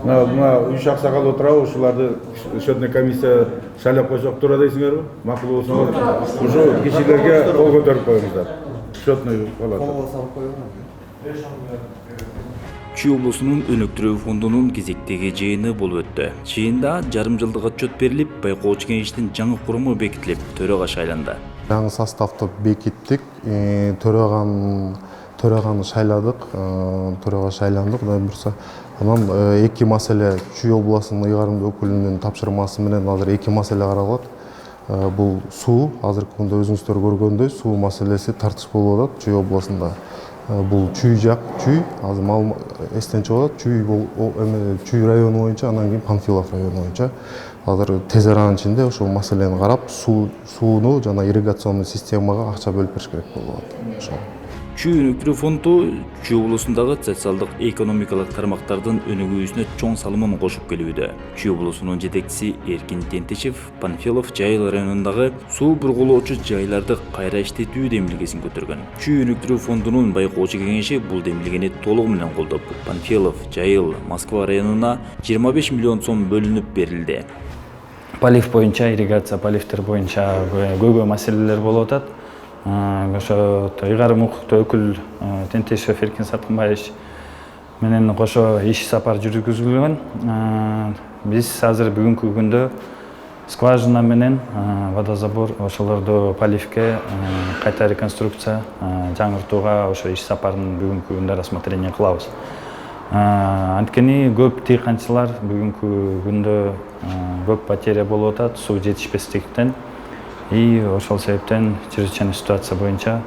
Мына 3 аксакал отурабы, ушуларды счетный комиссия шайлап койсок тура дейсиңерби? Макул болсоңор ушу кишилерге кол көтөрүп коюңуздар. Счетный палата. Чүй облусунун өнөктүрүү фондунун кезектеги жыйыны болуп өттү. Жыйында жарым жылдык отчет берилип, байкоочу кеңештин жаңы куруму бекитилип, төрага шайланды. Жаңы составты бекиттик, төраганы шайладык, төрага шайландык. Кудай бурса, анан эки маселе Чүй областынын ыйгарымдуу өкүлүнүн тапшырмасы менен азыр эки маселе каралат. Бул суу, азыркы күндө өзүңүздөр көргөндөй, суу маселеси тартыш болуп атат Чүй областында. Бул Чүй жак, Чүй, азыр эстен чыгып атат. Чүй району боюнча, анан кийин Панфилов району боюнча. Азыр тез аранын ичинде ошол маселени карап, сууну жана ирригационный системага акча бөлүп бериш керек болуп атат. Чүй өнөктүрүү фонду Чүй облусундагы социалдык экономикалык тармактардын өнүгүүсүнө чоң салымын кошуп келүүдө. Чүй облусунун жетекчиси Эркин Тентешев Панфилов Жайыл районундагы суу бургулоочу жайларды кайра иштетүү демилгесин көтөргөн. Чүй өнөктүрүү фондунун байкоочу кеңеши бул демилгени толугу менен колдоп, Панфилов, Жайыл, Москва районуна 25 миллион сом бөлүнүп берилди. Полив боюнча, ирригация поливтер боюнча көйгөй маселелер болуп атат. Ошо ыйгарым укуктуу өкүл Тентешев Эркин Саткынбаевич менен кошо иш сапар жүргүзүлгөн. Биз азыр бүгүнкү күндө скважина менен водозабор ошолорду поливке кайта реконструкция жаңыртууга ошо иш сапарын бүгүнкү күндө рассмотрение кылабыз. Анткени көп тыйканчылар бүгүнкү күндө көп потеря болуп атат суу жетишпестиктен. И ошол себептен чрезвычайный ситуация боюнча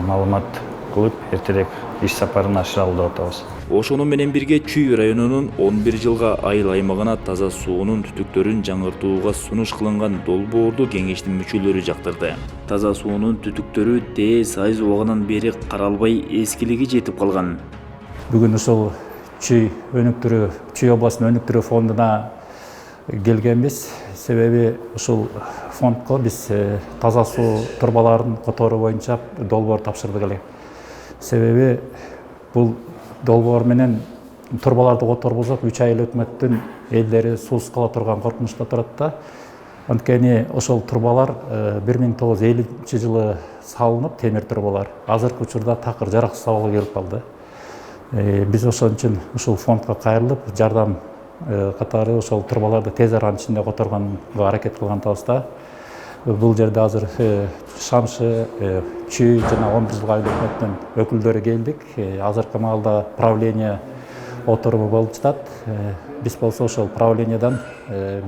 маалымат кылып, эртерээк иш сапарын ашыра деп атабыз. Ошону менен бирге Чүй районунун 11 жылга айыл аймагына таза суунун түтүктөрүн жаңыртууга сунуш кылынган долбоорду кеңештин мүчөлөрү жактырды. Таза суунун түтүктөрү тез айыз убагынан бери каралбай эскилиги жетип калган. Бүгүн ушул Чүй областынын өнүктүрүү фондуна келгенбиз. Себеби ушул фондко биз таза суу турбаларын которуу боюнча долбоор тапшырдык эле. Себеби бул долбоор менен турбаларды которбосок 3 айыл өкмөттүн элдери суусуз кала турган коркунучта турат да. Анткени ошол турбалар 1950 жылы салынып, темир турбалар. Азыркы учурда такыр жараксыз абалга келип калды. Биз ошон үчүн ушул фондко кайрылып, жардам катары ошол турбаларды тез аранын ичинде которганга аракет кылгандабыз да. Бул жерде азыр Шамшы, Чүй жана 11 жылга айыл өкмөттүн өкүлдөрү келдик. Азыркы маалда правление отуруму болуп жатат. Биз болсо ошол правлениядан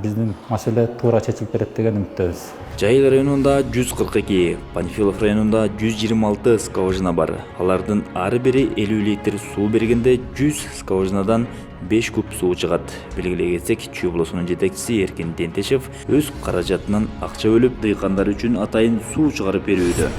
биздин маселе туура чечилип берет деген үмүттөбүз. Жайыл районунда 142, Панфилов районунда 126 скважина бар. Алардын ар бири 50 литр суу бергенде 100 скважинадан 5 куб суу чыгат. Белгилей кетсек, Чүй облусунун жетекчиси Эркин Тентешев өз каражатынан акча бөлүп, дыйкандар үчүн атайын суу чыгарып берүүдө.